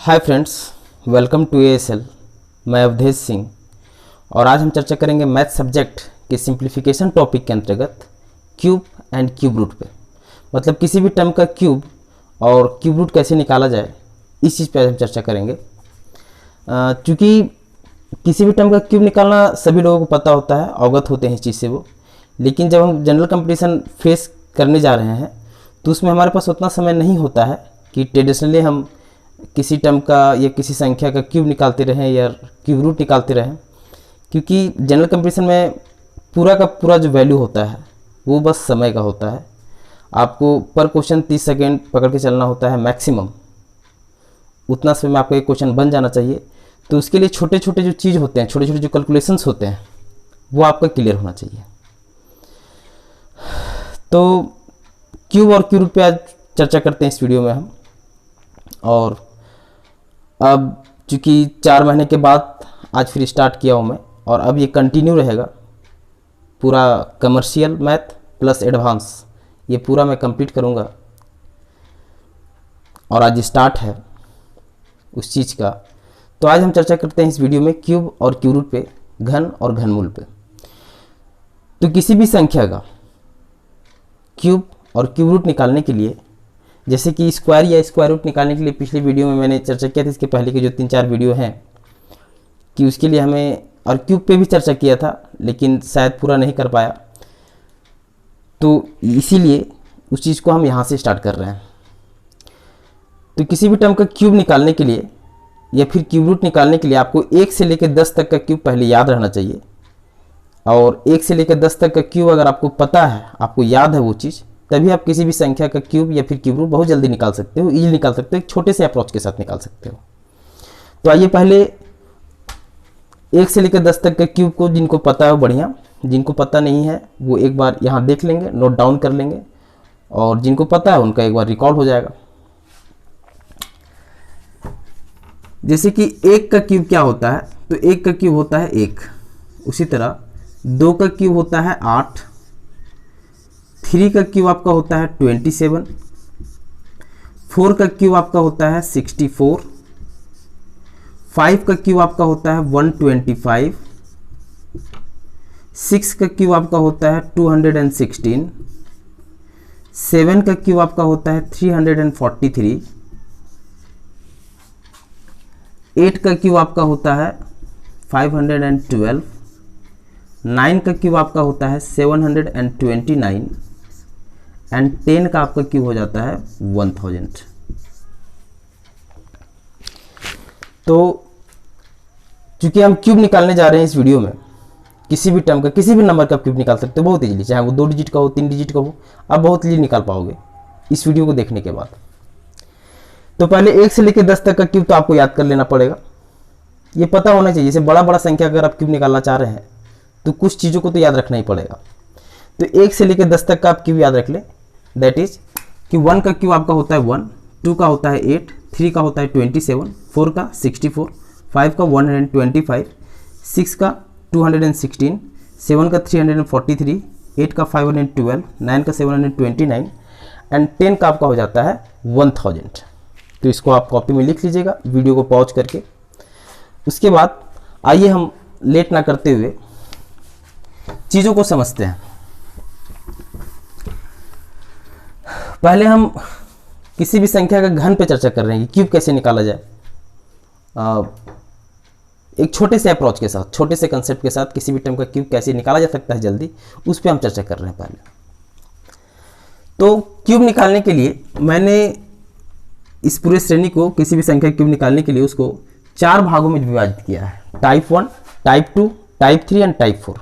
Hi friends, welcome to ASL. मैं अवधेश सिंह और आज हम चर्चा करेंगे मैथ सब्जेक्ट के सिंप्लीफिकेशन टॉपिक के अंतर्गत क्यूब एंड क्यूब रूट पे। मतलब किसी भी टर्म का क्यूब और क्यूब रूट कैसे निकाला जाए, इस चीज़ पे आज हम चर्चा करेंगे। चूँकि किसी भी टर्म का क्यूब निकालना सभी लोगों को पता होता है, अवगत होते हैं इस चीज़ से वो, लेकिन जब हम जनरल कंपटीशन फेस करने जा रहे हैं तो उसमें हमारे पास उतना समय नहीं होता है कि ट्रेडिशनली हम किसी टर्म का या किसी संख्या का क्यूब निकालते रहें या क्यूब रूट निकालते रहें, क्योंकि जनरल कंपटीशन में पूरा का पूरा जो वैल्यू होता है वो बस समय का होता है। आपको पर क्वेश्चन 30 सेकेंड पकड़ के चलना होता है मैक्सिमम। उतना समय में आपका एक क्वेश्चन बन जाना चाहिए। तो उसके लिए छोटे छोटे जो चीज़ होते हैं, छोटे छोटे जो कैलकुलेशंस होते हैं, वो आपका क्लियर होना चाहिए। तो क्यूब और क्यूब रूट पे आज चर्चा करते हैं इस वीडियो में हम। और अब चूँकि 4 महीने के बाद आज फिर स्टार्ट किया हूँ मैं, और अब ये कंटिन्यू रहेगा। पूरा कमर्शियल मैथ प्लस एडवांस ये पूरा मैं कंप्लीट करूँगा। और आज स्टार्ट है उस चीज़ का। तो आज हम चर्चा करते हैं इस वीडियो में क्यूब और क्यूब रूट पे, घन और घनमूल पे। तो किसी भी संख्या का क्यूब और क्यूब रूट निकालने के लिए, जैसे कि स्क्वायर या स्क्वायर रूट निकालने के लिए पिछले वीडियो में मैंने चर्चा किया था, इसके पहले के जो 3-4 वीडियो हैं, कि उसके लिए हमें, और क्यूब पे भी चर्चा किया था लेकिन शायद पूरा नहीं कर पाया, तो इसीलिए उस चीज़ को हम यहाँ से स्टार्ट कर रहे हैं। तो किसी भी टर्म का क्यूब निकालने के लिए या फिर क्यूब रूट निकालने के लिए आपको 1 से लेकर 10 तक का क्यूब पहले याद रहना चाहिए। और 1 से लेकर 10 तक का क्यूब अगर आपको पता है, आपको याद है वो चीज़, तभी आप किसी भी संख्या का क्यूब या फिर क्यूब रूट बहुत जल्दी निकाल सकते हो, इजीली निकाल सकते हो, एक छोटे से अप्रोच के साथ निकाल सकते हो। तो आइए पहले 1 से लेकर 10 तक के क्यूब को जिनको पता है वो बढ़िया, जिनको पता नहीं है वो एक बार यहाँ देख लेंगे, नोट डाउन कर लेंगे, और जिनको पता है उनका एक बार रिकॉल हो जाएगा। जैसे कि 1 का क्यूब क्या होता है, तो 1 का क्यूब होता है 1। उसी तरह 2 का क्यूब होता है 8, 3 का क्यूब आपका होता है 27, 4 का क्यूब आपका होता है 64, 5 का क्यूब आपका होता है 125, 6 का क्यूब आपका होता है 216, 7 का क्यूब आपका होता है 343, 8 का क्यूब आपका होता है 512, 9 का क्यूब आपका होता है 729 एंड 10 का आपका क्यूब हो जाता है 1000। तो चूंकि हम क्यूब निकालने जा रहे हैं इस वीडियो में, किसी भी टर्म का, किसी भी नंबर का क्यूब निकाल सकते हो बहुत इजीली, चाहे वो 2 डिजिट का हो, 3 डिजिट का हो, आप बहुत इजीली निकाल पाओगे इस वीडियो को देखने के बाद। तो पहले 1 से लेकर 10 तक का क्यूब तो आपको याद कर लेना पड़ेगा। ये पता होना चाहिए, जैसे बड़ा बड़ा संख्या अगर आप क्यूब निकालना चाह रहे हैं तो कुछ चीज़ों को तो याद रखना ही पड़ेगा। तो 1 से लेकर 10 तक का आप क्यूब याद रख लें। दैट इज कि 1 का क्यूब आपका होता है 1, 2 का होता है 8, 3 का होता है 27, 4 का 64, 5 का 125, 6 का 216, 7 का 343, 8 का 512, 9 का 729 एंड 10 का आपका हो जाता है 1000। तो इसको आप कॉपी में लिख लीजिएगा वीडियो को पॉज करके। उसके बाद आइए हम लेट ना करते हुए चीज़ों को समझते हैं। पहले हम किसी भी संख्या का घन पे चर्चा कर रहे हैं कि क्यूब कैसे निकाला जाए, एक छोटे से अप्रोच के साथ, छोटे से कंसेप्ट के साथ किसी भी टर्म का क्यूब कैसे निकाला जा सकता है जल्दी, उस पर हम चर्चा कर रहे हैं पहले। तो क्यूब निकालने के लिए मैंने इस पूरे श्रेणी को, किसी भी संख्या क्यूब निकालने के लिए उसको 4 भागों में विभाजित किया है, type 1, type 2, type 3 and type 4।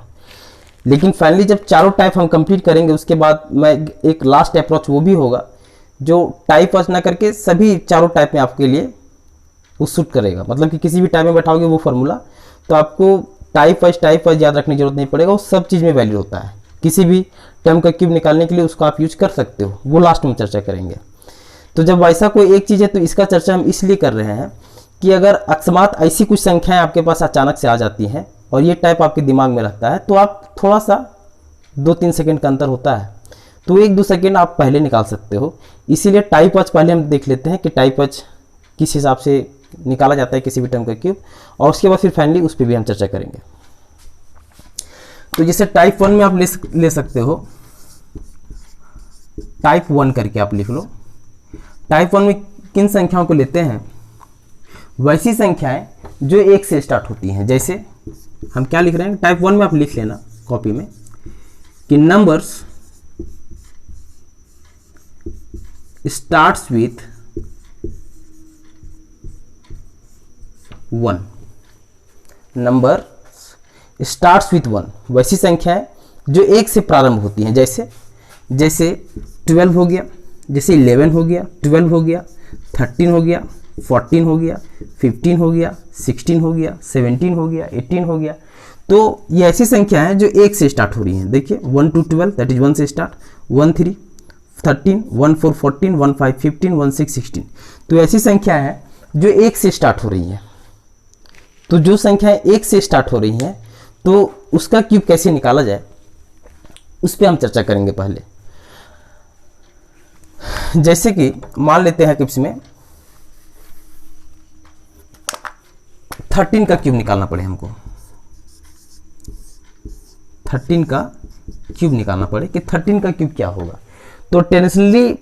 लेकिन फाइनली जब चारों टाइप हम कंप्लीट करेंगे उसके बाद मैं एक लास्ट अप्रोच वो भी होगा जो टाइप वाइज ना करके सभी चारों टाइप में आपके लिए वो सूट करेगा। मतलब कि किसी भी टाइप में बैठाओगे वो फार्मूला, तो आपको टाइप वाइज याद रखने की जरूरत नहीं पड़ेगा, वो सब चीज़ में वैलिड होता है। किसी भी टर्म का क्यूब निकालने के लिए उसको आप यूज कर सकते हो, वो लास्ट में चर्चा करेंगे। तो जब वैसा कोई एक चीज़ है तो इसका चर्चा हम इसलिए कर रहे हैं कि अगर अकस्मात ऐसी कुछ संख्याएं आपके पास अचानक से आ जाती हैं और ये टाइप आपके दिमाग में रहता है, तो आप थोड़ा सा 2-3 सेकंड का अंतर होता है, तो 1-2 सेकंड आप पहले निकाल सकते हो। इसीलिए टाइप वाच पहले हम देख लेते हैं कि टाइप वाच किस हिसाब से निकाला जाता है किसी भी टर्म का क्यूब, और उसके बाद फिर फाइनली उस पर भी हम चर्चा करेंगे। तो जैसे टाइप 1 में आप ले सकते हो, टाइप 1 करके आप लिख लो। टाइप 1 में किन संख्याओं को लेते हैं? वैसी संख्याएं जो 1 से स्टार्ट होती हैं। जैसे हम क्या लिख रहे हैं, टाइप 1 में आप लिख लेना कॉपी में कि numbers starts with 1। Number starts with 1 वैसी संख्याएं जो 1 से प्रारंभ होती हैं। जैसे 12 हो गया, जैसे 11 हो गया, 12 हो गया, 13 हो गया, 14 हो गया, 15 हो गया, 16 हो गया, 17 हो गया, 18 हो गया। तो ये ऐसी संख्या है जो 1 से स्टार्ट हो रही हैं। देखिए 1 to 12 दैट इज 1 से स्टार्ट, 1 3 13, 1 4 14, 1 5 15, 1 6 16। तो ऐसी संख्या है जो 1 से स्टार्ट हो रही हैं। तो जो संख्याएं 1 से स्टार्ट हो रही हैं तो उसका क्यूब कैसे निकाला जाए उस पर हम चर्चा करेंगे पहले। जैसे कि मान लेते हैं कि इसमें 13 का क्यूब निकालना पड़े हमको, 13 का क्यूब निकालना पड़े कि 13 का क्यूब क्या होगा। तो ट्रेडिशनली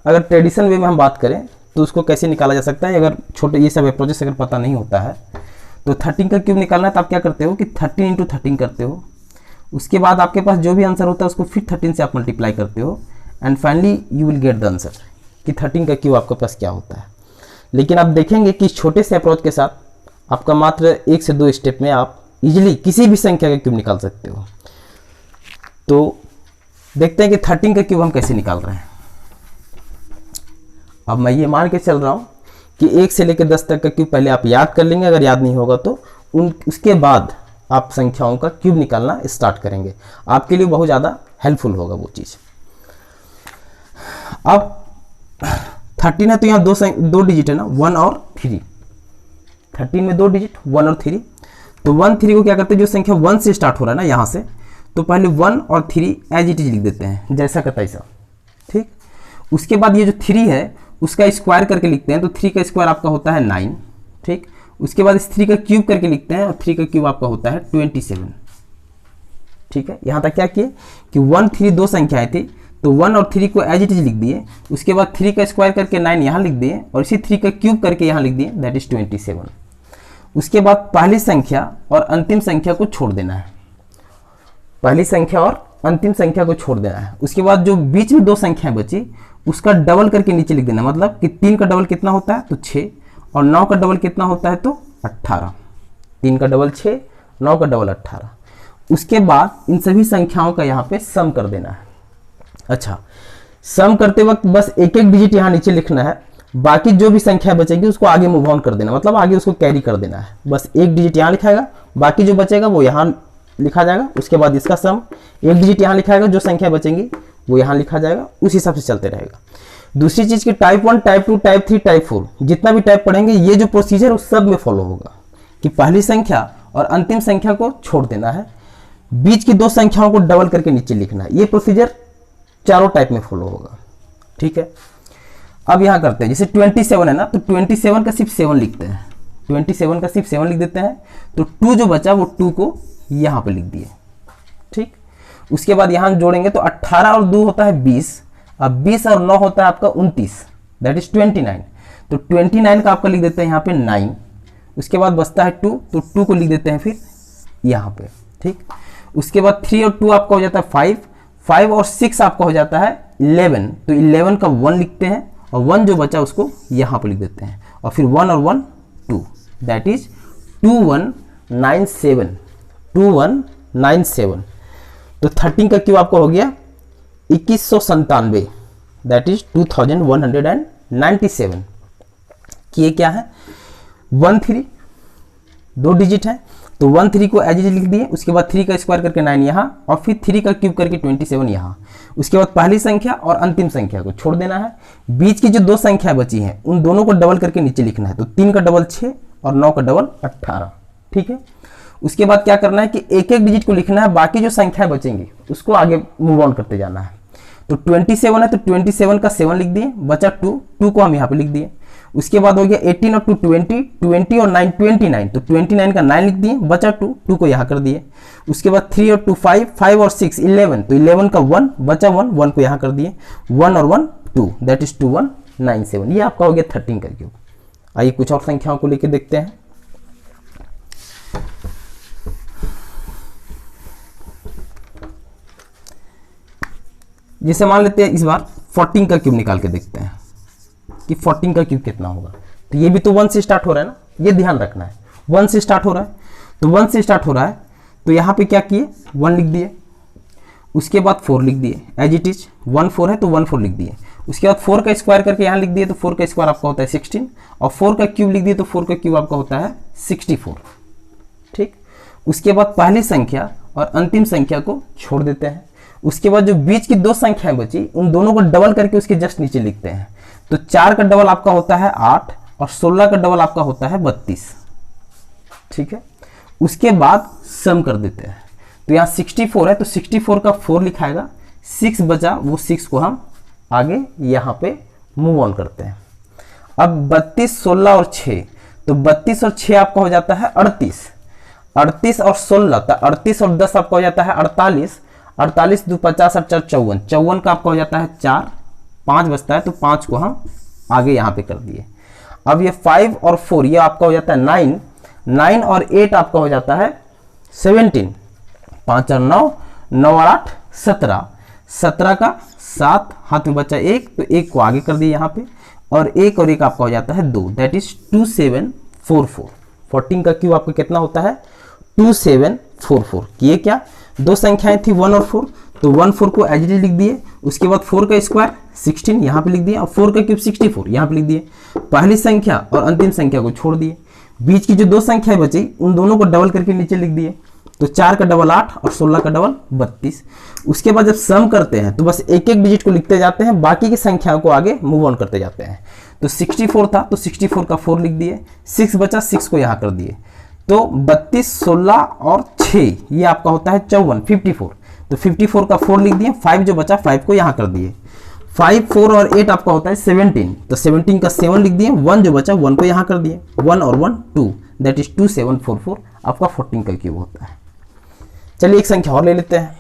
अगर ट्रेडिशनल वे में हम बात करें तो उसको कैसे निकाला जा सकता है, अगर छोटे ये सब अप्रोचेस अगर पता नहीं होता है तो 13 का क्यूब निकालना है तो आप क्या करते हो कि 13 इंटू 13 करते हो। उसके बाद आपके पास जो भी आंसर होता है उसको फिर 13 से आप मल्टीप्लाई करते हो and finally you will get the answer कि 13 का क्यूब आपके पास क्या होता है। लेकिन आप देखेंगे कि इस छोटे से अप्रोच के साथ आपका मात्र 1 से 2 स्टेप में आप इजीली किसी भी संख्या का क्यूब निकाल सकते हो। तो देखते हैं कि 13 का क्यूब हम कैसे निकाल रहे हैं। अब मैं ये मान के चल रहा हूँ कि 1 से लेकर 10 तक का क्यूब पहले आप याद कर लेंगे, अगर याद नहीं होगा तो उसके बाद आप संख्याओं का क्यूब निकालना स्टार्ट करेंगे। आपके लिए बहुत ज़्यादा हेल्पफुल होगा वो चीज़। अब 13 है तो यहाँ दो डिजिट है ना, 1 और 3। 13 में 2 डिजिट 1 और 3। तो 1 3 को क्या करते हैं, जो संख्या 1 से स्टार्ट हो रहा है ना यहाँ से, तो पहले 1 और 3 एज इट इज लिख देते हैं जैसा का तैसा। ठीक, उसके बाद ये जो 3 है उसका स्क्वायर करके लिखते हैं, तो 3 का स्क्वायर आपका होता है 9। ठीक, उसके बाद इस 3 का क्यूब करके लिखते हैं और 3 का क्यूब आपका होता है 27। ठीक है, यहाँ तक क्या किए कि 1 3 दो संख्याएं थी तो 1 और 3 को एज इट इज लिख दिए। उसके बाद 3 का स्क्वायर करके 9 यहाँ लिख दिए और इसी 3 का क्यूब करके यहाँ लिख दिए, दैट इज 27। उसके बाद पहली संख्या और अंतिम संख्या को छोड़ देना है, पहली संख्या और अंतिम संख्या को छोड़ देना है। उसके बाद जो बीच में 2 संख्याएं बची उसका डबल करके नीचे लिख देना, मतलब कि 3 का डबल कितना होता है तो 6 और 9 का डबल कितना होता है तो 18। 3 का डबल 6, 9 का डबल 18। उसके बाद इन सभी संख्याओं का यहाँ पे सम कर देना है। अच्छा, सम करते वक्त बस एक एक डिजिट यहाँ नीचे लिखना है, बाकी जो भी संख्या बचेगी उसको आगे मूव ऑन कर देना, मतलब आगे उसको कैरी कर देना है। बस एक डिजिट यहाँ लिखाएगा, बाकी जो बचेगा वो यहाँ लिखा जाएगा। उसके बाद इसका सम, एक डिजिट यहाँ लिखाएगा, जो संख्या बचेंगी वो यहाँ लिखा जाएगा, उस हिसाब से चलते रहेगा। दूसरी चीज की टाइप 1, टाइप 2, टाइप 3, टाइप 4 जितना भी टाइप पढ़ेंगे ये जो प्रोसीजर उस सब में फॉलो होगा कि पहली संख्या और अंतिम संख्या को छोड़ देना है, बीच की 2 संख्याओं को डबल करके नीचे लिखना है। ये प्रोसीजर चारों टाइप में फॉलो होगा। ठीक है, अब यहाँ करते हैं जैसे 27 है ना, तो 27 का सिर्फ 7 लिखते हैं, 27 का सिर्फ 7 लिख देते हैं। तो 2 जो बचा वो 2 को यहाँ पे लिख दिए। ठीक, उसके बाद यहाँ जोड़ेंगे तो 18 और 2 होता है 20, अब 20 और 9 होता है आपका 29, दैट इज 29। तो 29 का आपका लिख देते हैं यहाँ पे 9। उसके बाद बचता है 2, तो 2 को लिख देते हैं फिर यहाँ पे। ठीक, उसके बाद 3 और 2 आपका हो जाता है 5, 5 और 6 आपका हो जाता है 11, तो 11 का 1 लिखते हैं और 1 जो बचा उसको यहाँ पे लिख देते हैं और फिर 1 और 1 2, दैट इज 2197, 2197। तो 13 का क्यूब आपको हो गया 2197, दैट इज 2197। कि ये क्या है 1 3 दो डिजिट है, तो 1 3 को एज इट लिख दिए। उसके बाद 3 का स्क्वायर करके 9 यहाँ और फिर 3 का क्यूब करके 27 यहाँ। उसके बाद पहली संख्या और अंतिम संख्या को छोड़ देना है, बीच की जो 2 संख्याएं बची हैं उन दोनों को डबल करके नीचे लिखना है। तो 3 का डबल 6 और 9 का डबल 18। ठीक है, उसके बाद क्या करना है कि एक एक डिजिट को लिखना है, बाकी जो संख्याएं बचेंगी उसको आगे मूव ऑन करते जाना है। तो 27 है तो 27 का 7 लिख दिए, बचा 2 को हम यहाँ पे लिख दिए। उसके बाद हो गया 18 और 2 20, 20 और 9 29, तो 29 का 9 लिख दिए, बचा 2, 2 को यहाँ कर दिए। उसके बाद 3 और 2 5, 5 और 6 11, तो 11 का 1 बचा 1, 1 को यहाँ कर दिए, 1 और 1 2, दैट इज 2197। ये आपका हो गया 13 का क्यूब। आइए कुछ और संख्याओं को लेकर देखते हैं। जैसे मान लेते हैं इस बार 14 का क्यूब निकाल के देखते हैं कि 14 का क्यूब कितना होगा। तो ये भी तो 1 से स्टार्ट हो रहा है ना, ये ध्यान रखना है, 1 से स्टार्ट हो रहा है, तो 1 से स्टार्ट हो रहा है, तो यहाँ पे क्या किए 1 लिख दिए, उसके बाद 4 लिख दिए एज इट इज, 1 4 है तो 1 4 लिख दिए। उसके बाद 4 का स्क्वायर करके यहाँ लिख दिए, तो 4 का स्क्वायर आपका होता है 16, और 4 का क्यूब लिख दिए, तो 4 का क्यूब आपका होता है 64। ठीक, उसके बाद पहली संख्या और अंतिम संख्या को छोड़ देते हैं। उसके बाद जो बीच की 2 संख्याएं बची, उन दोनों को डबल करके उसके जस्ट नीचे लिखते हैं। तो 4 का डबल आपका होता है 8 और 16 का डबल आपका होता है 32। ठीक है, उसके बाद सम कर देते हैं। तो यहाँ 64 है तो 64 का 4 लिखाएगा, 6 बचा, वो 6 को हम आगे यहाँ पे मूव ऑन करते हैं। अब 32 16 और 6, तो 32 और 6 आपका हो जाता है 38, 38 और 16, तो 38 और 10 आपका हो जाता है 48, 48 2 50 और 4 54, 54 का आपका हो जाता है 4, 5 बचता है, तो 5 को हम आगे यहाँ पे कर दिए। अब ये 5 और 4 ये आपका हो जाता है 9, 9 और 8 आपका हो जाता है 17, 5 और 9, 9 और 8 17, 17 का 7, हाथ में बचा 1, तो 1 को आगे कर दिए यहाँ पे, और 1 और 1 आपका हो जाता है 2, दैट इज 2744। 14 का क्यूब आपका कितना होता है 2744। किए क्या, 2 संख्याएं थी 1 और 4, तो 1 4 को एज इट इज लिख दिए। उसके बाद 4 का स्क्वायर 16 यहाँ पे लिख दिया, और 4 का क्यूब 64 यहाँ पे लिख दिए। पहली संख्या और अंतिम संख्या को छोड़ दिए। बीच की जो 2 संख्याएं बची उन दोनों को डबल करके नीचे लिख दिए। तो 4 का डबल 8 और 16 का डबल 32। उसके बाद जब सम करते हैं तो बस एक एक डिजिट को लिखते जाते हैं, बाकी की संख्याओं को आगे मूव ऑन करते जाते हैं। तो 64 था तो 64 का 4 लिख दिए, 6 बचा, 6 को यहाँ कर दिए। तो 32 16 और 6 ये आपका होता है 54 54, तो 54 का 4 लिख दिए, 5 जो बचा 5 को यहाँ कर दिए। 5 4 और 8 आपका होता है 17, तो 17 का 7 लिख दिए, 1 जो बचा 1 को यहाँ कर दिए, 1 और 1 2, दैट इज 2744 आपका 14 का क्यूब होता है। चलिए एक संख्या और ले लेते हैं।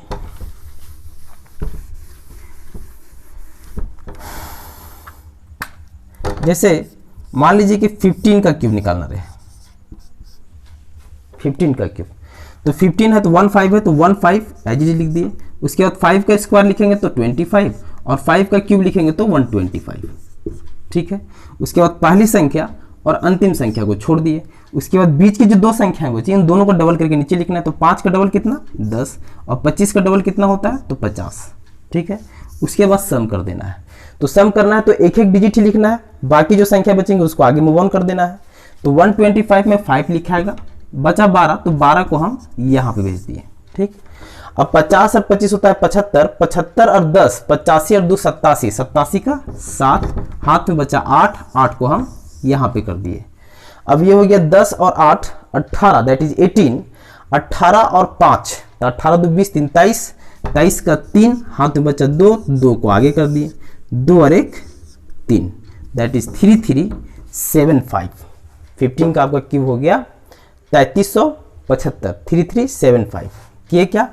जैसे मान लीजिए कि 15 का क्यूब निकालना रहे, 15 का क्यूब, तो 15 है तो 1 5 है तो 1 5 एज इट इज लिख दिए। उसके बाद 5 का स्क्वायर लिखेंगे तो 25, और 5 का क्यूब लिखेंगे तो 125। ठीक है, उसके बाद पहली संख्या और अंतिम संख्या को छोड़ दिए। उसके बाद बीच की जो 2 संख्याएं बची इन दोनों को डबल करके नीचे लिखना है। तो 5 का डबल कितना 10, और 25 का डबल कितना होता है तो 50। ठीक है, उसके बाद सम कर देना है। तो सम करना है तो एक एक डिजिट ही लिखना है, बाकी जो संख्या बचेंगे उसको आगे मूव ऑन कर देना है। तो 125 में 5 लिखाएगा, बचा 12, तो 12 को हम यहाँ पे भेज दिए। ठीक, अब 50 और 25 होता है 75, 75 और 10 85 और 2 87, 87 का 7, हाथ में बचा 8, 8 को हम यहाँ पे कर दिए। अब ये हो गया 10 और 8 18, दैट इज 18, 18 और 5, तो 18 2 20 3 23, 23 का 3, हाथ में बचा 2, 2 को आगे कर दिए, 2 और 1 3, दैट इज 3375। 15 का आपका क्यूब हो गया 3375, 3375। किए क्या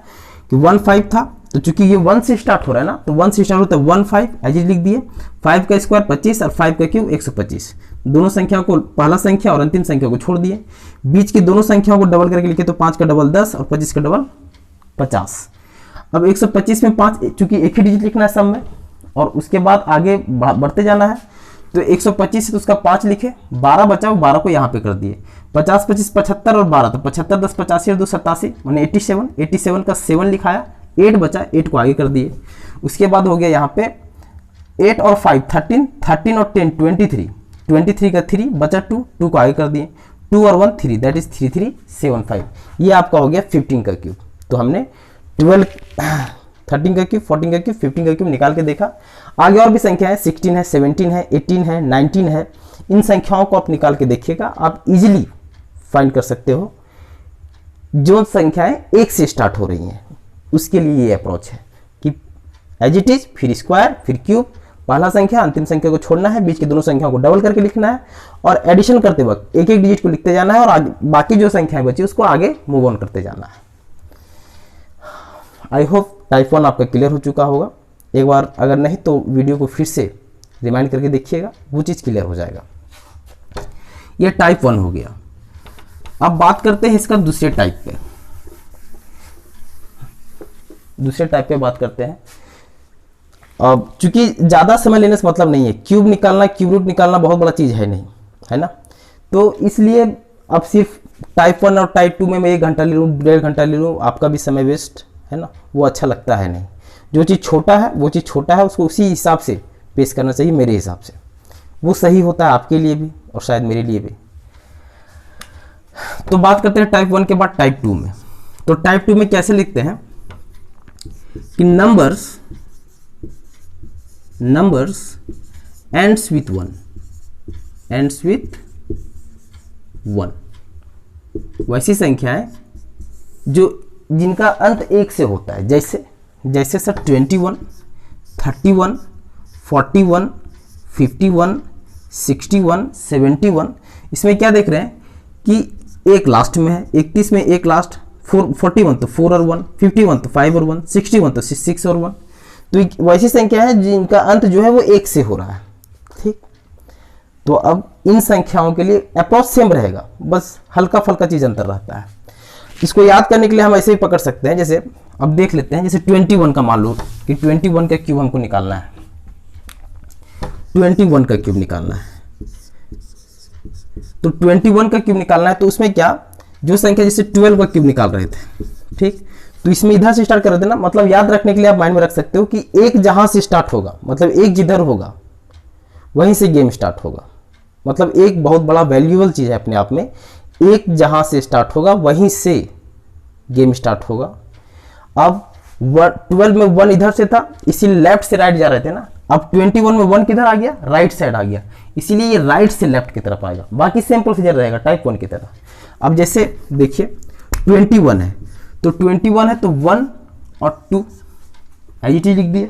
कि 1 5 था, तो चूंकि ये 1 से स्टार्ट हो रहा है ना, तो 1 से स्टार्ट होता है 1 5 एज लिख दिए। 5 का स्क्वायर 25 और 5 का क्यूब 125। दोनों संख्याओं को, पहला संख्या और अंतिम संख्या को छोड़ दिए। बीच की दोनों संख्याओं को डबल करके लिखे, तो 5 का डबल 10 और 25 का डबल 50। अब 125 में 5, चूंकि एक ही डिजिट लिखना है सब में, और उसके बाद आगे बढ़ते जाना है। तो 125 है तो उसका 5 लिखे, 12 बचा, वो 12 को यहाँ पे कर दिए। 50 25 75 और 12, तो 75 10 85 और 2 87, मैंने 87, 87 का 7 लिखाया, 8 बचा, 8 को आगे कर दिए। उसके बाद हो गया यहाँ पे 8 और 5 13, 13 और 10 23, 23 का 3 बचा 2, 2 को आगे कर दिए, 2 और 1 3, दैट इज 3375। ये आपका हो गया 15 का क्यूब। तो हमने 13 का क्यूब, 14 का क्यूब, 15 का क्यूब निकाल के देखा। आगे और भी संख्या है, 16 है, 17 है, 18 है, 19 है। इन संख्याओं को आप निकाल के देखिएगा, आप इजीली फाइंड कर सकते हो। जो संख्याएं 1 से स्टार्ट हो रही हैं उसके लिए ये अप्रोच है कि एज इट इज, फिर स्क्वायर, फिर क्यूब, पहला संख्या अंतिम संख्या को छोड़ना है, बीच की दोनों संख्याओं को डबल करके लिखना है और एडिशन करते वक्त एक एक डिजिट को लिखते जाना है और आगे बाकी जो संख्याएं बची उसको आगे मूव ऑन करते जाना है। आई होप टाइप 1 आपका क्लियर हो चुका होगा। एक बार अगर नहीं तो वीडियो को फिर से रिमाइंड करके देखिएगा, वो चीज़ क्लियर हो जाएगा। ये टाइप 1 हो गया। अब बात करते हैं इसका दूसरे टाइप पे। दूसरे टाइप पे बात करते हैं। अब चूंकि ज़्यादा समय लेने से मतलब नहीं है, क्यूब निकालना, क्यूब रूट निकालना बहुत बड़ा चीज़ है नहीं, है ना। तो इसलिए अब सिर्फ टाइप 1 और टाइप 2 में मैं 1 घंटा ले लूँ, 1.5 घंटा ले लूँ, आपका भी समय वेस्ट है ना, वो अच्छा लगता है नहीं। जो चीज़ छोटा है वो चीज़ छोटा है, उसको उसी हिसाब से पेश करना चाहिए मेरे हिसाब से, वो सही होता है आपके लिए भी और शायद मेरे लिए भी। तो बात करते हैं टाइप 1 के बाद टाइप 2 में। तो टाइप 2 में कैसे लिखते हैं कि नंबर्स एंड्स विथ 1, वैसी संख्याएं जो जिनका अंत 1 से होता है, जैसे सर 21, 31, 41, 51, 61, 71। इसमें क्या देख रहे हैं कि एक लास्ट में है, 31 में एक लास्ट, 41 तो 4 और 1, 51 तो 5 और 1, 61 तो 6 और 1। तो वैसी संख्या है जिनका अंत जो है वो 1 से हो रहा है, ठीक। तो अब इन संख्याओं के लिए अप्रोच सेम रहेगा, बस हल्का फल्का चीज़ अंतर रहता है। इसको याद करने के लिए हम ऐसे ही पकड़ सकते हैं, जैसे अब देख लेते हैं, जैसे 21 का मान लो कि 21 का क्यूब हमको निकालना है, 21 का क्यूब निकालना है। तो 21 का क्यूब निकालना है, तो उसमें क्या, जो संख्या जैसे 12 का क्यूब निकाल रहे थे, ठीक, तो इसमें इधर से स्टार्ट कर देना। मतलब याद रखने के लिए आप माइंड में रख सकते हो कि एक जहां से स्टार्ट होगा, मतलब एक जिधर होगा वहीं से गेम स्टार्ट होगा। मतलब एक बहुत बड़ा वैल्यूएबल चीज़ है अपने आप में, एक जहां से स्टार्ट होगा वहीं से गेम स्टार्ट होगा। अब 12 में 1 इधर से था, इसीलिए लेफ्ट से राइट जा रहे थे ना। अब 21 में 1 किधर आ गया, राइट साइड आ गया, इसीलिए ये राइट से लेफ्ट की तरफ आएगा। बाकी सेम प्रोसीजर रहेगा टाइप 1 की तरह। अब जैसे देखिए 21 है, तो 21 है तो 1 और 2 IGT लिख दिए।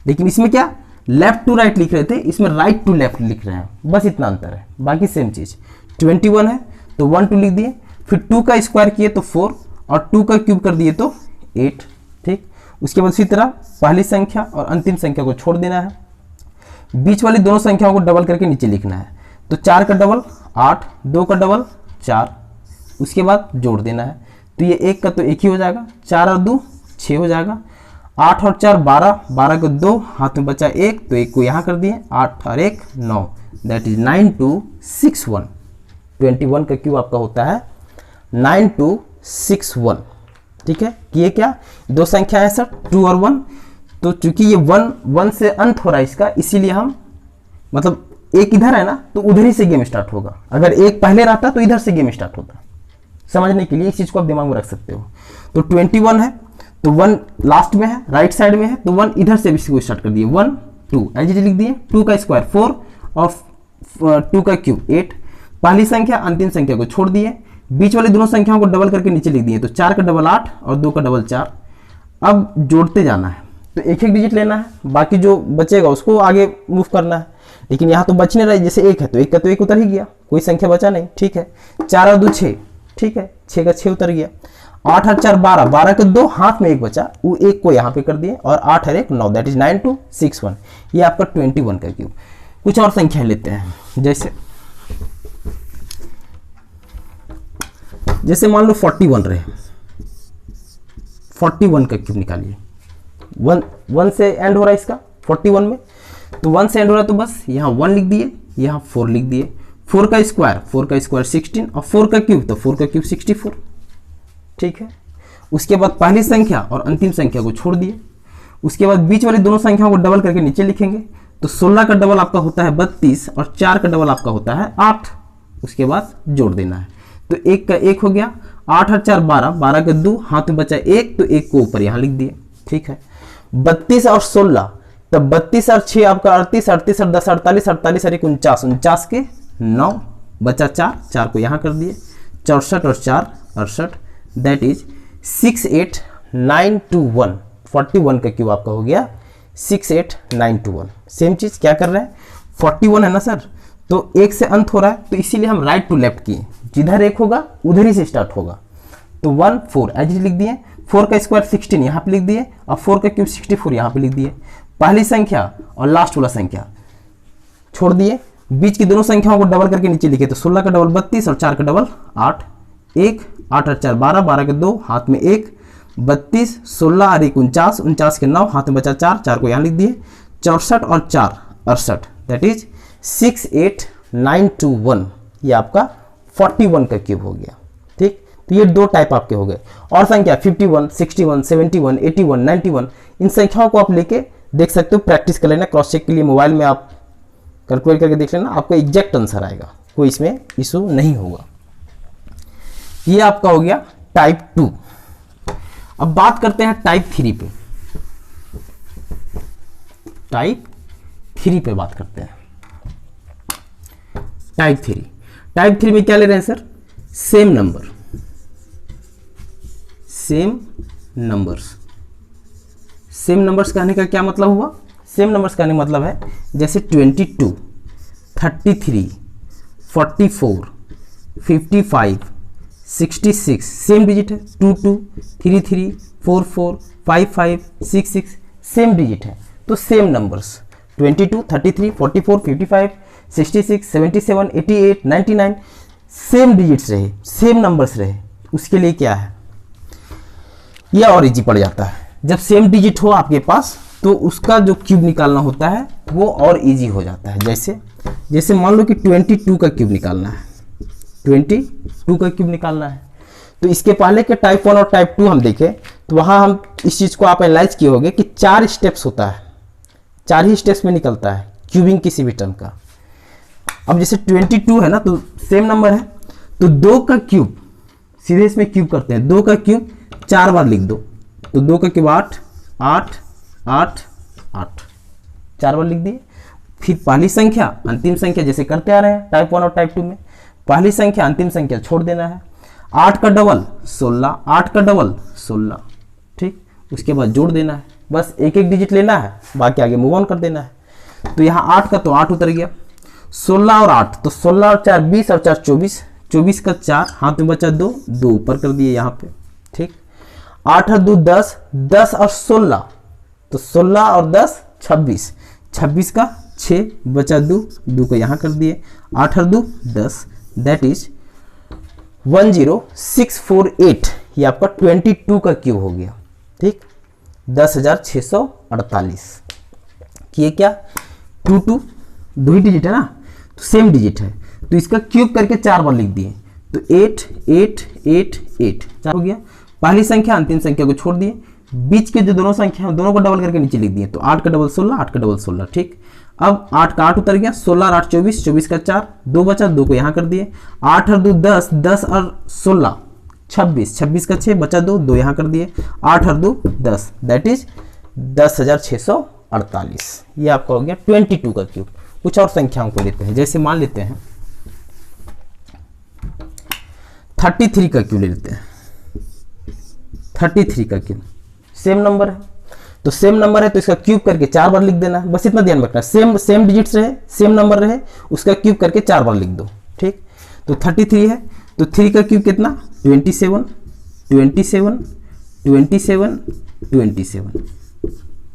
लेकिन इसमें क्या लेफ्ट टू राइट लिख रहे थे, इसमें राइट टू लेफ्ट लिख रहे हैं, बस इतना अंतर है, बाकी सेम चीज़। 21 है तो 1 2 लिख दिए, फिर 2 का स्क्वायर किए तो 4 और 2 का क्यूब कर दिए तो 8, ठीक। उसके बाद इसी तरह पहली संख्या और अंतिम संख्या को छोड़ देना है, बीच वाली दोनों संख्याओं को डबल करके नीचे लिखना है। तो 4 का डबल 8, 2 का डबल 4, उसके बाद जोड़ देना है। तो ये 1 का तो 1 ही हो जाएगा, 4 और 2 6 हो जाएगा, 8 और 4 12, 12 को 2 हाथ में बचा 1, तो 1 को यहाँ कर दिए, 8 और 1 9, दैट इज 9261। 21 का क्यूब आपका होता है 9261, ठीक है। कि ये क्या दो संख्या है सर 2 और 1, तो चूंकि ये 1 से अंत हो रहा है इसका, इसीलिए हम मतलब एक इधर है ना तो उधर ही से गेम स्टार्ट होगा। अगर एक पहले रहता तो इधर से गेम स्टार्ट होता। समझने के लिए इस चीज को आप दिमाग में रख सकते हो। तो 21 है तो 1 लास्ट में है, राइट साइड में है, तो 1 इधर से भी स्टार्ट कर दिए, 1 2 IGT लिख दिए, 2 का स्क्वायर 4 और 2 का क्यूब 8। पहली संख्या अंतिम संख्या को छोड़ दिए, बीच वाली दोनों संख्याओं को डबल करके नीचे लिख दिए, तो 4 का डबल 8 और 2 का डबल 4। अब जोड़ते जाना है, तो एक एक डिजिट लेना है, बाकी जो बचेगा उसको आगे मूव करना है। लेकिन यहाँ तो बच नहीं रहा है, जैसे 1 है तो 1 का तो 1 उतर ही गया, कोई संख्या बचा नहीं, ठीक है। 4 और 2 6, ठीक है, 6 का 6 उतर गया। 8 और 4 12, 12 के 2 हाथ में 1 बचा, वो 1 को यहाँ पे कर दिए, और 8 और 1 9, दैट इज 9261। ये आपका 21 का क्यूब। कुछ और संख्या लेते हैं, जैसे मान लो 41 रहे, 41 का क्यूब निकालिए। 1 से एंड हो रहा है इसका 41 में, तो 1 से एंड हो रहा है, तो बस यहाँ 1 लिख दिए, यहाँ 4 लिख दिए। 4 का स्क्वायर 16 और 4 का क्यूब, तो 4 का क्यूब 64, ठीक है। उसके बाद पहली संख्या और अंतिम संख्या को छोड़ दिए, उसके बाद बीच वाली दोनों संख्याओं को डबल करके नीचे लिखेंगे। तो 16 का डबल आपका होता है 32 और 4 का डबल आपका होता है 8। उसके बाद जोड़ देना है, तो 1 का 1 हो गया, 8 और 4 12, 12 के 2 हाथ में बचा 1, तो 1 को ऊपर यहाँ लिख दिए, ठीक है। 32 और 16, तब 32 और 6 आपका 38, 38 और 10 48, 48 और 1 49, 49 के 9 बचा 4, 4 को यहाँ कर दिए, 64 और 4 68, दैट इज 68921। 41 का क्यूब आपका हो गया 68921। सेम चीज़ क्या कर रहे हैं, 41 है ना सर, तो एक से अंत हो रहा है, तो इसीलिए हम राइट टू लेफ्ट किए, जिधर एक होगा उधर ही से स्टार्ट होगा। तो 1 4 एज लिख दिए, 4 का स्क्वायर 16 यहाँ पे लिख दिए, और 4 का क्यूब 64 यहाँ पे लिख दिए। पहली संख्या और लास्ट वाला संख्या छोड़ दिए, बीच की दोनों संख्याओं को डबल करके नीचे लिखे, तो 16 का डबल 32 और 4 का डबल 8, 1 8 और 4 12, 12 के 2 हाथ में 1, 32 16 और 1 49, 49 के 9 हाथ में बचा 4, 4 को यहाँ लिख दिए, 64 और 4 68, दैट इज 68921। ये आपका 41 का क्यूब हो गया। ठीक, तो ये दो टाइप आपके हो गए। और संख्या 51 61 71 81 91, इन संख्याओं को आप लेके देख सकते हो, प्रैक्टिस कर लेना, क्रॉस चेक के लिए मोबाइल में आप कैलकुलेट करके देख लेना, आपको एग्जैक्ट आंसर आएगा, कोई इसमें इशू नहीं होगा। ये आपका हो गया टाइप 2। अब बात करते हैं टाइप 3 पे। टाइप 3 पे बात करते हैं। टाइप 3, टाइप 3 में क्या ले रहे हैं sir, same number, same numbers. Same numbers कहने का क्या मतलब हुआ, सेम नंबर्स कहने का मतलब है जैसे 22 33 44 55 66, सेम डिजिट है, 22 33 44 55 66, सेम डिजिट है, तो सेम नंबर्स 22 33 44 55 66 77 88 99 सेम डिजिट्स रहे, सेम नंबर्स रहे, उसके लिए क्या है, यह और इजी पड़ जाता है। जब सेम डिजिट हो आपके पास तो उसका जो क्यूब निकालना होता है वो और इजी हो जाता है। जैसे मान लो कि 22 का क्यूब निकालना है, 22 का क्यूब निकालना है, तो इसके पहले के टाइप 1 और टाइप 2 हम देखें तो वहां हम इस चीज को आप एनालाइज किए होंगे कि 4 स्टेप्स होता है, 4 ही स्टेप्स में निकलता है क्यूबिंग किसी भी टर्म का। अब जैसे 22 है ना, तो सेम नंबर है, तो 2 का क्यूब सीधे इसमें क्यूब करते हैं, 2 का क्यूब 4 बार लिख दो, तो 2 का क्यूब 8 8 8 8, 4 बार लिख दिए। फिर पहली संख्या अंतिम संख्या जैसे करते आ रहे हैं टाइप 1 और टाइप 2 में, पहली संख्या अंतिम संख्या छोड़ देना है, 8 का डबल 16, 8 का डबल 16, ठीक, उसके बाद जोड़ देना है, बस एक एक डिजिट लेना है, बाकी आगे मूव ऑन कर देना है। तो यहाँ 8 का तो 8 उतर गया, 16 और 8 तो 16 और 4 20 और 4 24, 24 का 4 हाथ में बचा 2, 2 ऊपर कर दिए यहाँ पे, ठीक, 8 और 2 10, 10 और 16 तो 16 और 10 26, 26 का 6 बचा 2, 2 को यहाँ कर दिए, 8 और 2 10, दैट इज 10648। ये आपका 22 का क्यूब हो गया, ठीक, 10,648। किए क्या, 22 दो ही डिजिट है ना, तो सेम डिजिट है, तो इसका क्यूब करके 4 बार लिख दिए, तो 8 8 8 8 4 हो गया। पहली संख्या अंतिम संख्या को छोड़ दिए, बीच के जो दोनों संख्या हैं दोनों को डबल करके नीचे लिख दिए, तो 8 का डबल 16, 8 का डबल 16, ठीक। अब 8 का 8 उतर गया, 16 और 8 24, 24 का 4, 2 बचा, 2 को यहाँ कर दिए, 8 और 2 10, 10 और 16 26, 26 का 6 बचा 2, 2 यहाँ कर दिए, 8 और 2 10, दैट इज 10,648। ये आपका हो गया 22 का क्यूब। कुछ और संख्याओं को लेते हैं, जैसे मान लेते हैं 33 का क्यूब ले लेते हैं, 33 का क्यूब सेम नंबर है, तो सेम नंबर है तो इसका क्यूब करके 4 बार लिख देना है, बस इतना ध्यान रखना, सेम डिजिट्स रहे, सेम नंबर रहे, उसका क्यूब करके 4 बार लिख दो, ठीक। तो 33 है तो 3 का क्यूब कितना, 27 27 27 27,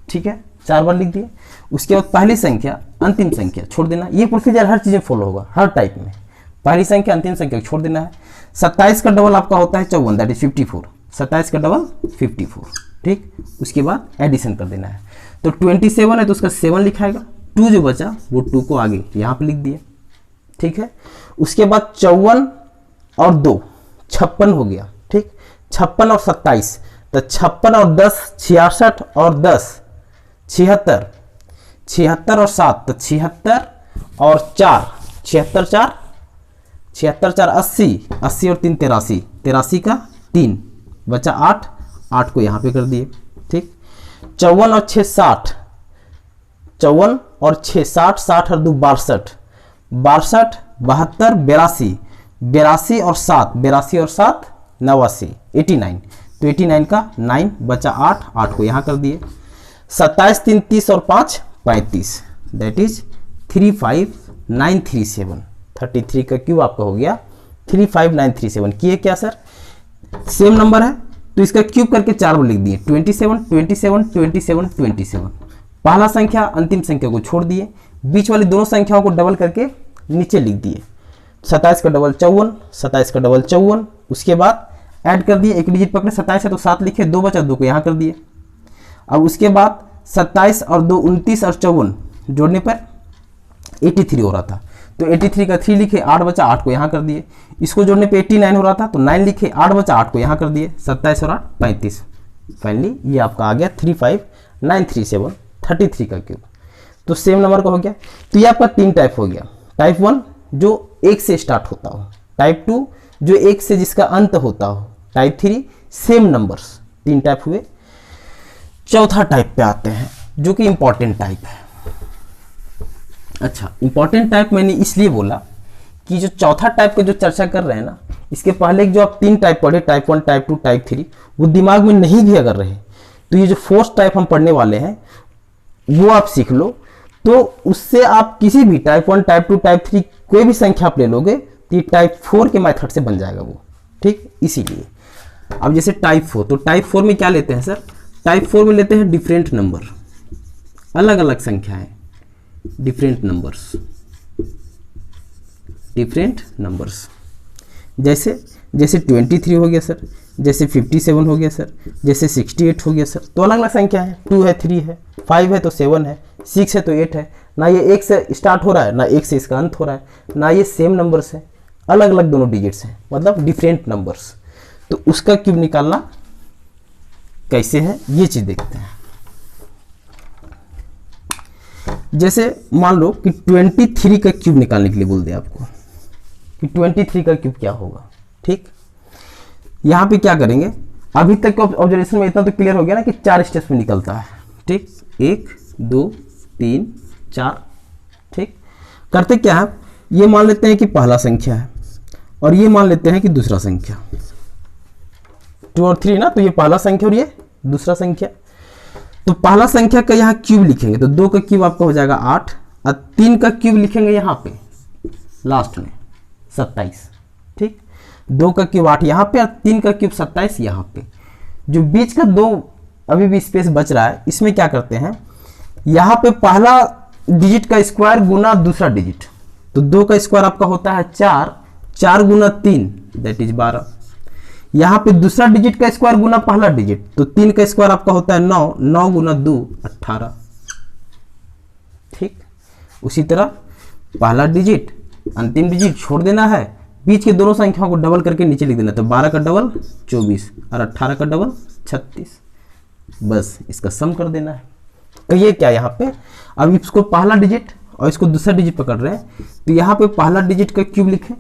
ठीक है, 4 बार लिख दिए। उसके बाद पहली संख्या अंतिम संख्या छोड़ देना, ये प्रोसीजर हर चीज़ में फॉलो होगा, हर टाइप में, पहली संख्या अंतिम संख्या को छोड़ देना है। 27 का डबल आपका होता है 54, दैट इज 54, 27 का डबल 54, ठीक। उसके बाद एडिशन कर देना है, तो 27 है तो उसका 7 लिखाएगा, 2 जो बचा वो 2 को आगे यहाँ पे लिख दिया, ठीक है। उसके बाद 54 और 2 56 हो गया, ठीक, 56 और 27, तो 56 और 10 66 और 10 76, 76 और 7 तो 76 और 4 76 4 76 4 80, 80 और 3 83, 83 का 3 बचा 8, 8 को यहाँ पे कर दिए, ठीक। 54 और 6 60, 54 और 6 60, 60 और 2 62, 62 72 82 और 7 82 और 7 89, 89, तो 89 का 9 बचा 8, 8 को यहाँ कर दिए। 27 3 30 और 5 35, दैट इज 35937। 33 का क्यूब आपका हो गया 35937। किए क्या सर, सेम नंबर है तो इसका क्यूब करके 4 बार लिख दिए, 27 27 27 27। पहला संख्या अंतिम संख्या को छोड़ दिए, बीच वाली दोनों संख्याओं को डबल करके नीचे लिख दिए। 27 का डबल 54, 27 का डबल 54। उसके बाद ऐड कर दिए, एक डिजिट पकड़े, 27 है तो 7 लिखे, 2 बचा, 2 को यहाँ कर दिए। अब उसके बाद 27 और 2 29 और 54 जोड़ने पर 83 हो रहा था, तो 83 का 3 लिखे, 8 बचा, 8 को यहाँ कर दिए। इसको जोड़ने पे 89 हो रहा था तो 9 लिखे, 8 बचा, 8 को यहाँ कर दिए। 27 और 8 35। फाइनली ये आपका आ गया 35937, 33 का क्यूब। तो सेम नंबर का हो गया। तो ये आपका 3 टाइप हो गया। टाइप 1 जो 1 से स्टार्ट होता हो, टाइप 2 जो 1 से जिसका अंत होता हो, टाइप 3 सेम नंबर्स। 3 टाइप हुए। चौथा टाइप पे आते हैं जो कि इंपॉर्टेंट टाइप है। अच्छा, इंपॉर्टेंट टाइप मैंने इसलिए बोला कि जो चौथा टाइप का जो चर्चा कर रहे हैं ना, इसके पहले जो आप 3 टाइप पढ़े, टाइप 1 टाइप 2 टाइप 3, वो दिमाग में नहीं भी अगर रहे तो ये जो 4th टाइप हम पढ़ने वाले हैं वो आप सीख लो, तो उससे आप किसी भी टाइप 1 टाइप 2 टाइप 3 कोई भी संख्या आप ले लोगे तो ये टाइप 4 के मेथड से बन जाएगा वो, ठीक। इसीलिए अब जैसे टाइप 4, तो टाइप 4 में क्या लेते हैं सर, टाइप 4 में लेते हैं डिफरेंट नंबर, अलग अलग संख्याएं, डिफरेंट नंबर्स, डिफरेंट नंबर्स। जैसे 23 हो गया सर, जैसे 57 हो गया सर, जैसे 68 हो गया सर। तो अलग अलग संख्या है, 2 है, 3 है, 5 है तो 7 है, 6 है तो 8 है। ना ये 1 से स्टार्ट हो रहा है, ना 1 से इसका अंत हो रहा है, ना ये सेम नंबर्स है, अलग अलग दोनों डिजिट्स हैं, मतलब डिफरेंट नंबर्स। तो उसका क्यूब निकालना कैसे है ये चीज देखते हैं। जैसे मान लो कि 23 का क्यूब निकालने के लिए बोल दिया आपको कि 23 का क्यूब क्या होगा, ठीक। यहां पे क्या करेंगे, अभी तक ऑब्जर्वेशन में इतना तो क्लियर हो गया ना कि 4 स्टेप्स में निकलता है, ठीक। 1 2 3 4, ठीक। करते क्या है, ये मान लेते हैं कि पहला संख्या है और ये मान लेते हैं कि दूसरा संख्या, 2 और 3 ना, तो ये पहला संख्या और ये दूसरा संख्या। तो पहला संख्या का यहाँ क्यूब लिखेंगे तो 2 का क्यूब आपका हो जाएगा 8 और 3 का क्यूब लिखेंगे यहाँ पे लास्ट में 27, ठीक। 2 का क्यूब 8 यहाँ पे और 3 का क्यूब 27 यहाँ पे। जो बीच का 2 अभी भी स्पेस बच रहा है, इसमें क्या करते हैं, यहाँ पे पहला डिजिट का स्क्वायर गुना दूसरा डिजिट, तो 2 का स्क्वायर आपका होता है 4, 4 गुना 3 दैट इज 12। यहाँ पे दूसरा डिजिट का स्क्वायर गुना पहला डिजिट, तो 3 का स्क्वायर आपका होता है 9, 9 गुना 2 18, ठीक। उसी तरह पहला डिजिट अंतिम डिजिट छोड़ देना है, बीच के दोनों संख्याओं को डबल करके नीचे लिख देना, तो 12 का डबल 24 और 18 का डबल 36, बस इसका सम कर देना है। तो ये क्या यहाँ पे, अब इसको पहला डिजिट और इसको दूसरा डिजिट पकड़ रहे हैं, तो यहाँ पे पहला डिजिट का क्यूब लिखें,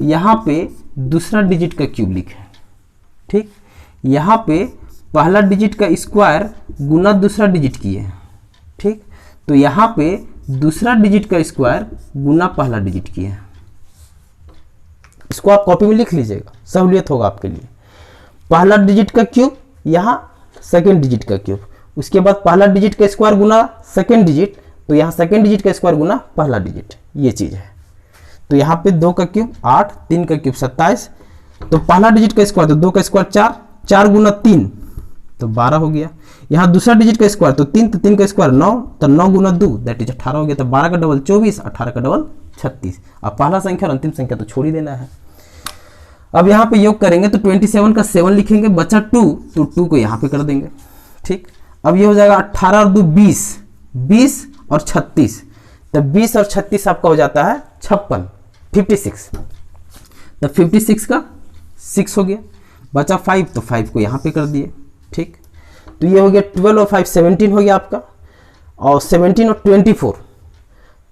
यहाँ पे दूसरा डिजिट का क्यूब लिखें, ठीक। यहाँ पे पहला डिजिट का स्क्वायर गुना दूसरा डिजिट किए, ठीक। तो यहाँ पे दूसरा डिजिट का स्क्वायर गुना पहला डिजिट किए। इसको आप कॉपी में लिख लीजिएगा, सहूलियत होगा आपके लिए। पहला डिजिट का क्यूब, यहाँ सेकेंड डिजिट का क्यूब, उसके बाद पहला डिजिट का स्क्वायर गुना सेकेंड डिजिट, तो यहाँ सेकेंड डिजिट का स्क्वायर गुना पहला डिजिट, ये चीज है। तो यहाँ पे 2 का क्यूब 8, 3 का क्यूब 27, तो पहला डिजिट का स्क्वायर, तो 2 का स्क्वायर 4, 4 गुना 3 तो 12 हो गया। यहाँ दूसरा डिजिट का स्क्वायर, तो 3, तो 3 का स्क्वायर 9, तो 9 गुना 2 दैट इज 18 हो गया। तो 12 का डबल 24, 18 का डबल 36। अब पहला संख्या और अंतिम संख्या तो छोड़ ही देना है। अब यहाँ पे योग करेंगे तो 27 का 7 लिखेंगे, बचा 2, तो 2 को यहाँ पे कर देंगे, ठीक। अब ये हो जाएगा 18 और 2 20, 20 और 36, तो 20 और 36 आपका हो जाता है 56, 56। तो 56 का 6 हो गया, बचा 5, तो 5 को यहाँ पे कर दिए, ठीक। तो ये हो गया 12 और 5 17 हो गया आपका, और 17 और 24,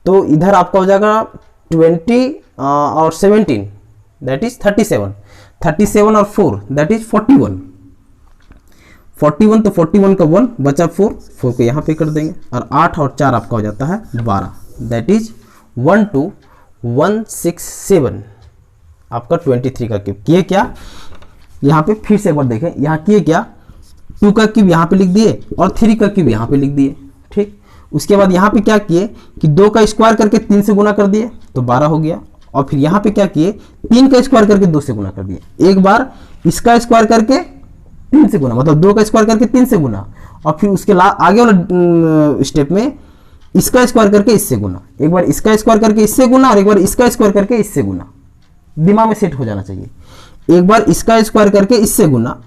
तो इधर आपका हो जाएगा 20 और 17 दैट इज 37, 37 और 4 दैट इज 41, 41 तो 41 का 1 बचा 4, 4 को यहाँ पे कर देंगे, और 8 और 4 आपका हो जाता है 12 दैट इज 12167 आपका 23 का क्यूब। किए क्या, यहाँ पे फिर से एक बार देखें, यहाँ किए क्या, 2 का क्यूब यहाँ पे लिख दिए और 3 का क्यूब यहाँ पे लिख दिए। ठीक, उसके बाद यहाँ पे क्या किए कि 2 का स्क्वायर करके 3 से गुना कर दिए तो 12 हो गया, और फिर यहाँ पे क्या किए 3 का स्क्वायर करके 2 से गुना कर दिए। एक बार इसका स्क्वायर करके 3 से गुना, मतलब 2 का स्क्वायर करके 3 से गुना, और फिर उसके आगे वाला स्टेप में इसका स्क्वायर करके इससे गुना। एक बार इसका स्क्वायर करके इससे गुना और एक बार इसका स्क्वायर करके इससे गुना। दिमाग में सेट हो जाना चाहिए। एक बार इसका स्क्वायर करके इससे गुना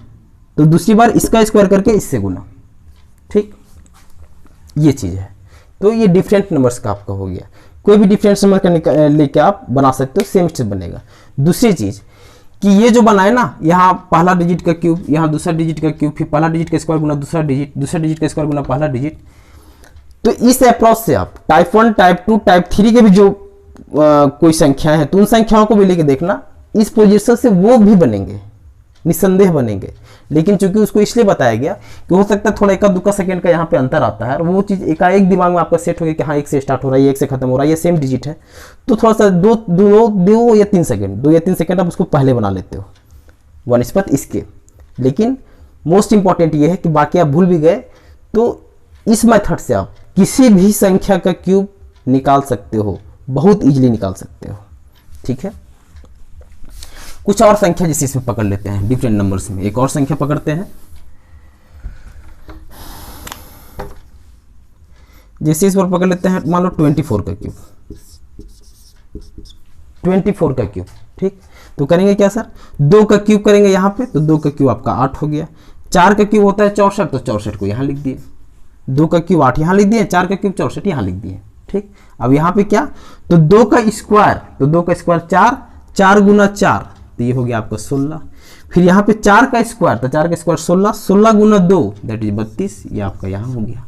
तो दूसरी बार इसका स्क्वायर करके इससे गुना। ठीक, ये चीज है। तो ये डिफरेंट नंबर्स का आपका हो गया। कोई भी डिफरेंट नंबर का लेके आप बना सकते हो, सेम स्टेप बनेगा। दूसरी चीज कि ये जो बनाए ना, यहाँ पहला डिजिट का क्यूब, यहाँ दूसरा डिजिट का क्यूब, फिर पहला डिजिट का स्क्वायर गुना दूसरा डिजिट का स्क्वायर गुना पहला डिजिट। तो इस अप्रोच से आप टाइप 1, टाइप 2, टाइप 3 के भी जो कोई संख्या है तो उन संख्याओं को भी लेके देखना, इस पोजीशन से वो भी बनेंगे, निस्संदेह बनेंगे। लेकिन चूंकि उसको इसलिए बताया गया कि हो सकता है थोड़ा एक दुक्का सेकंड का यहाँ पे अंतर आता है, और वो चीज़ एकाएक दिमाग में आपका सेट हो गया कि हाँ 1 से स्टार्ट हो रहा है, 1 से खत्म हो रहा है, ये सेम डिजिट है, तो थोड़ा सा 2 या 3 सेकंड आप उसको पहले बना लेते हो वनिस्पत इसके। लेकिन मोस्ट इंपॉर्टेंट ये है कि बाकी आप भूल भी गए तो इस मेथड से आप किसी भी संख्या का क्यूब निकाल सकते हो, बहुत इजीली निकाल सकते हो। ठीक है, कुछ और संख्या जैसे इसमें पकड़ लेते हैं, डिफरेंट नंबर्स में एक और संख्या पकड़ते हैं। जैसे इस पर पकड़ लेते हैं, मान लो 24 का क्यूब, 24 का क्यूब। ठीक, तो करेंगे क्या सर, 2 का क्यूब करेंगे यहाँ पे, तो 2 का क्यूब आपका 8 हो गया। 4 का क्यूब होता है 64, तो 64 को यहाँ लिख दिए। 2 का क्यूब 8 यहाँ लिख दिए, 4 का क्यूब 64 यहाँ लिख दिए। ठीक, अब यहाँ पे क्या, तो 2 का स्क्वायर, तो 2 का स्क्वायर 4, 4 गुना 4 तो ये हो गया आपका 16। फिर यहाँ पे 4 का स्क्वायर, तो 4 का स्क्वायर 16, 16 गुना 2 दैट इज 32, ये आपका यहाँ हो गया।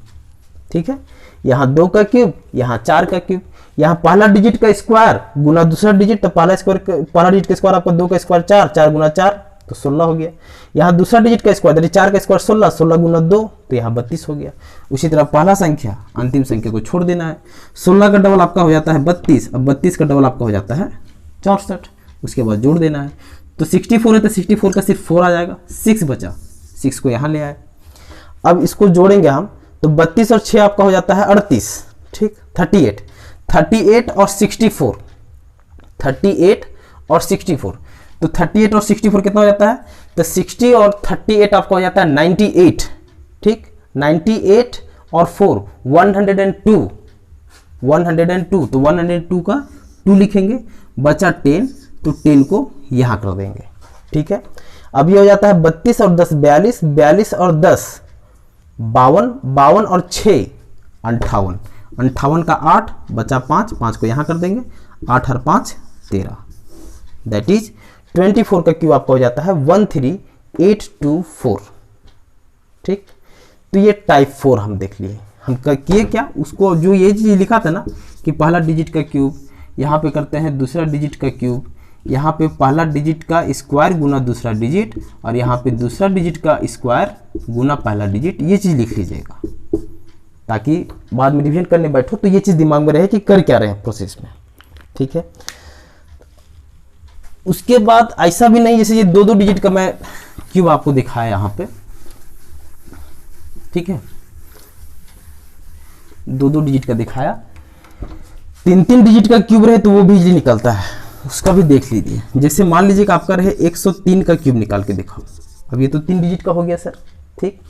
ठीक है, यहाँ 2 का क्यूब, यहाँ 4 का क्यूब, यहाँ पहला डिजिट का स्क्वायर गुना दूसरा डिजिट, तो पहला डिजिट का स्क्वायर आपका 2 का स्क्वायर 4, 4 गुना 4 तो 16 हो गया। यहाँ दूसरा डिजिट का स्क्वायर, दैट इज 4 का स्क्वायर 16, 16 गुना 2 तो यहाँ 32 हो गया। उसी तरह पहला संख्या अंतिम संख्या को छोड़ देना है। 16 का डबल आपका हो जाता है 32, अब 32 का डबल आपका हो जाता है 64, उसके बाद जोड़ देना है। तो 64 है तो 64 का सिर्फ 4 आ जाएगा, 6 बचा, 6 को यहाँ ले आए। अब इसको जोड़ेंगे हम तो 32 और 6 आपका हो जाता है 38। ठीक, 38 और 64, 38 और 64, तो 38 और 64 कितना हो जाता है, तो 60 और 38 आपका हो जाता है 98। ठीक, 98 और 4 102, 102, तो 102 का 2 लिखेंगे, बचा 10, तो 10 को यहाँ कर देंगे। ठीक है, अब ये हो जाता है 32 और 10 42, 42 और 10 52, 52 और 6 58, 58 का 8 बचा 5, 5 को यहाँ कर देंगे, 8 और 5 13, दैट इज 24 का क्यूब आपका हो जाता है 13824। ठीक, तो ये टाइप 4 हम देख लिए। हम किए क्या, उसको जो ये चीज लिखा था ना कि पहला डिजिट का क्यूब, यहाँ पे करते हैं दूसरा डिजिट का क्यूब, यहाँ पे पहला डिजिट का स्क्वायर गुना दूसरा डिजिट, और यहाँ पे दूसरा डिजिट का स्क्वायर गुना पहला डिजिट, ये चीज़ लिख लीजिएगा ताकि बाद में डिवीजन करने बैठो तो ये चीज़ दिमाग में रहे कि कर क्या रहे हैं प्रोसेस में। ठीक है, उसके बाद ऐसा भी नहीं, जैसे ये 2-2 डिजिट का मैं क्यूब आपको दिखाया यहाँ पे। ठीक है, 2-2 डिजिट का दिखाया, 3-3 डिजिट का क्यूब रहे तो वो भी इजीली निकलता है, उसका भी देख लीजिए। जैसे मान लीजिए कि आपका रहे 103 का क्यूब निकाल के दिखाओ। अब ये तो 3 डिजिट का हो गया सर। ठीक,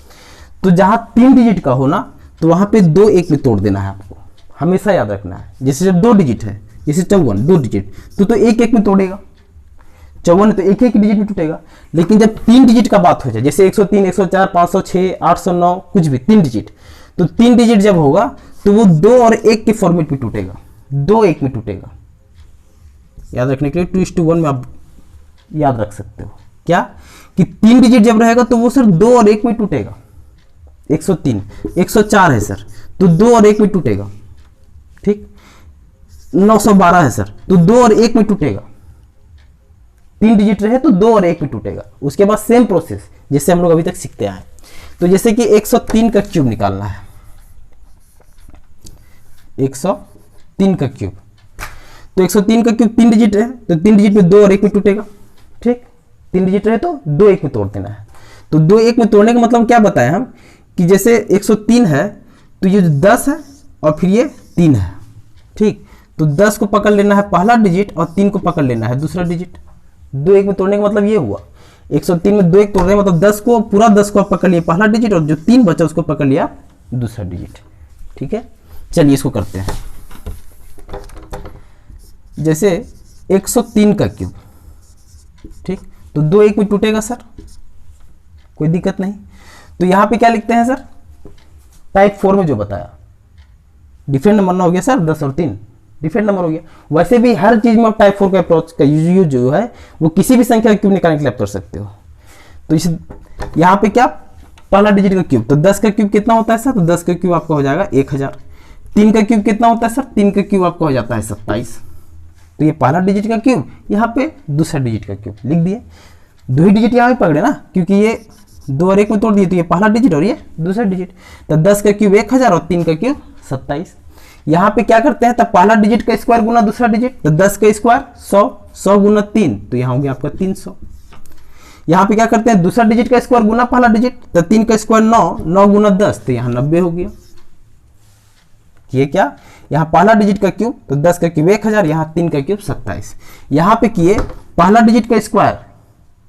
तो जहां 3 डिजिट का हो ना तो वहां पे 2 1 में तोड़ देना है आपको, हमेशा याद रखना है। जैसे जब 2 डिजिट है, जैसे 54 2 डिजिट, तो 1 1 में तोड़ेगा। 54 तो 1 1 डिजिट में टूटेगा। लेकिन जब 3 डिजिट का बात हो जाए, जैसे 103 104 506 809 कुछ भी 3 डिजिट, तो 3 डिजिट जब होगा तो वो 2 और 1 के फॉर्मेट में टूटेगा, 2 1 में टूटेगा। याद रखने के लिए 2:1 में आप याद रख सकते हो क्या कि 3 डिजिट जब रहेगा तो वो सर 2 और 1 में टूटेगा। 103 104 है सर तो 2 और 1 में टूटेगा। ठीक, 912 है सर तो 2 और 1 में टूटेगा। 3 डिजिट रहे तो 2 और 1 में टूटेगा। उसके बाद सेम प्रोसेस जिससे हम लोग अभी तक सीखते आए। तो जैसे कि 103 का क्यूब निकालना है, 103 का क्यूब, तो 103 का क्यूब 3 डिजिट है तो 3 डिजिट में 2 और 1 में टूटेगा। ठीक, 3 डिजिट रहे तो 2 1 में तोड़ देना है। तो 2 1 में तोड़ने का मतलब क्या बताएं हम कि जैसे 103 है तो ये 10 है और फिर ये 3 है, ठीक। तो 10 को पकड़ लेना है पहला डिजिट और 3 को पकड़ लेना है दूसरा डिजिट। 2 1 में तोड़ने का मतलब ये हुआ, 103 में 2 1 तोड़ रहे हैं मतलब 10 को पूरा 10 को आप पकड़ लिया पहला डिजिट और जो 3 बचा उसको पकड़ लिया दूसरा डिजिट, ठीक है। चलिए इसको करते हैं। जैसे 103 का क्यूब, ठीक, तो 2 1 में टूटेगा सर, कोई दिक्कत नहीं। तो यहां पे क्या लिखते हैं सर, टाइप 4 में जो बताया डिफरेंट नंबर ना हो गया सर, 10 और 3 डिफरेंट नंबर हो गया। वैसे भी हर चीज में आप टाइप 4 का अप्रोच का यूज जो है वो किसी भी संख्या का क्यूब निकालने के लिए आप कर सकते हो। तो इस यहाँ पे क्या पहला डिजिट का क्यूब, तो 10 का क्यूब कितना होता है सर, तो 10 का क्यूब आपका हो जाएगा 1000। 3 का क्यूब कितना होता है सर, 3 का क्यूब आपका हो जाता है 27। तो ये पहला डिजिट का क्यूब, यहाँ पे दूसरा डिजिट का क्यूब लिख दिए। 2 ही डिजिट यहाँ पे पकड़े ना, क्योंकि ये 2 और 1 में तोड़ दिए, तो ये पहला डिजिट और ये दूसरा डिजिट। तो 10 का क्यूब 1000 और 3 का क्यूब 27। यहाँ पे क्या करते हैं, तब पहला डिजिट का स्क्वायर गुना दूसरा डिजिट, तो 10 का स्क्वायर 100, 100 गुना 3, तो यहाँ हो गया आपका 300। यहाँ पे क्या करते हैं, दूसरा डिजिट का स्क्वायर गुना पहला डिजिट, तो 3 का स्क्वायर 9, 9 गुना 10, तो यहाँ 90 हो गया। ये क्या, यहाँ पहला डिजिट का क्यूब, तो 10 का क्यूब 1000, यहाँ 3 का क्यूब 27। यहाँ पे किए पहला डिजिट का स्क्वायर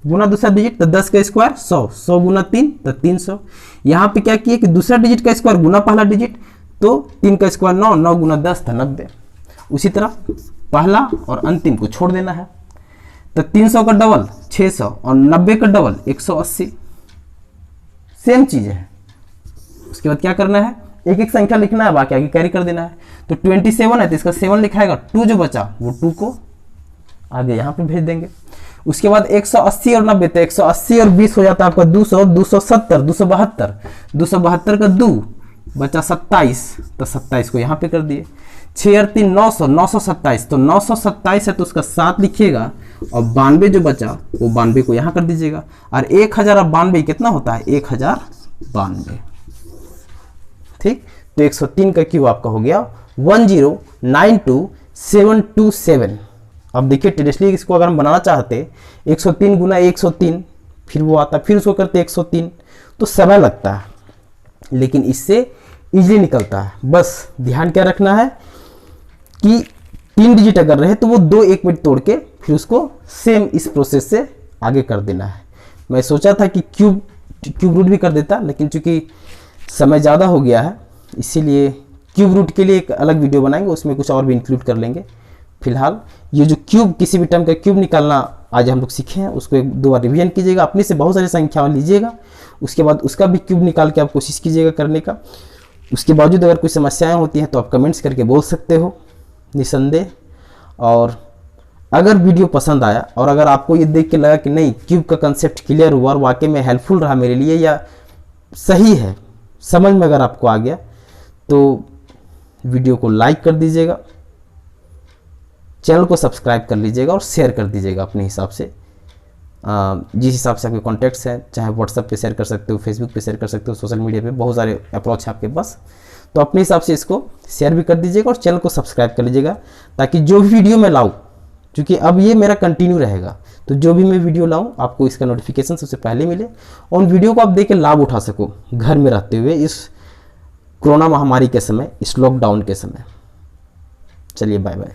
गुना दूसरा डिजिट, तो 10 का स्क्वायर 100, 100 गुना 3, तो 300। यहाँ पे क्या किए कि दूसरा डिजिट का स्क्वायर गुना पहला डिजिट, तो 3 का स्क्वायर 9, 9 गुना 10 था 90। उसी तरह पहला और अंतिम को छोड़ देना है, तो 300 का डबल 600 और 90 का डबल 180, सेम चीज है। उसके बाद क्या करना है, एक एक संख्या लिखना है, बाकी आगे कैरी कर देना है। तो 27 है तो इसका 7 लिखाएगा, 2 जो बचा वो 2 को आगे यहाँ पे भेज देंगे। उसके बाद 180 और 90, तो 180 और 20 हो जाता है आपका 200, 270, 272, 272 का 2 बचा 27, तो 27 को यहाँ पे कर दिए। 6 और 3 900, 927, तो 927 है तो उसका 7 लिखिएगा और 92 जो बचा वो 92 को यहाँ कर दीजिएगा। और 1000 और 92 कितना होता है, 1092, ठीक। तो 103 का क्यूब आपका हो गया 1092727। अब देखिए ट्रेडिशनली इसको अगर हम बनाना चाहते 103 गुना 103, फिर वो आता, फिर उसको करते 103, तो समय लगता है, लेकिन इससे इजीली निकलता है। बस ध्यान क्या रखना है कि 3 डिजिट अगर रहे तो वो 2 1 मिनट तोड़ के फिर उसको सेम इस प्रोसेस से आगे कर देना है। मैं सोचा था कि क्यूब रूट भी कर देता, लेकिन चूंकि समय ज़्यादा हो गया है इसीलिए क्यूब रूट के लिए एक अलग वीडियो बनाएंगे, उसमें कुछ और भी इंक्लूड कर लेंगे। फिलहाल ये जो क्यूब, किसी भी टर्म का क्यूब निकालना आज हम लोग सीखे हैं, उसको 1-2 बार रिवीजन कीजिएगा, अपने से बहुत सारी संख्याएं लीजिएगा, उसके बाद उसका भी क्यूब निकाल के आप कोशिश कीजिएगा करने का। उसके बावजूद अगर कोई समस्याएं होती हैं तो आप कमेंट्स करके बोल सकते हो निसंदेह। और अगर वीडियो पसंद आया और अगर आपको ये देख के लगा कि नहीं क्यूब का कंसेप्ट क्लियर हुआ और वाकई में हेल्पफुल रहा मेरे लिए या सही है, समझ में अगर आपको आ गया, तो वीडियो को लाइक कर दीजिएगा, चैनल को सब्सक्राइब कर लीजिएगा और शेयर कर दीजिएगा अपने हिसाब से। जिस हिसाब से आपके कॉन्टैक्ट्स हैं, चाहे व्हाट्सएप पे शेयर कर सकते हो, फेसबुक पे शेयर कर सकते हो, सोशल मीडिया पे बहुत सारे अप्रोच है आपके पास, तो अपने हिसाब से इसको शेयर भी कर दीजिएगा और चैनल को सब्सक्राइब कर लीजिएगा, ताकि जो भी वीडियो मैं लाऊं, क्योंकि अब ये मेरा कंटिन्यू रहेगा, तो जो भी मैं वीडियो लाऊं आपको इसका नोटिफिकेशन सबसे पहले मिले और उन वीडियो को आप देख के लाभ उठा सको घर में रहते हुए, इस कोरोना महामारी के समय, इस लॉकडाउन के समय। चलिए बाय बाय।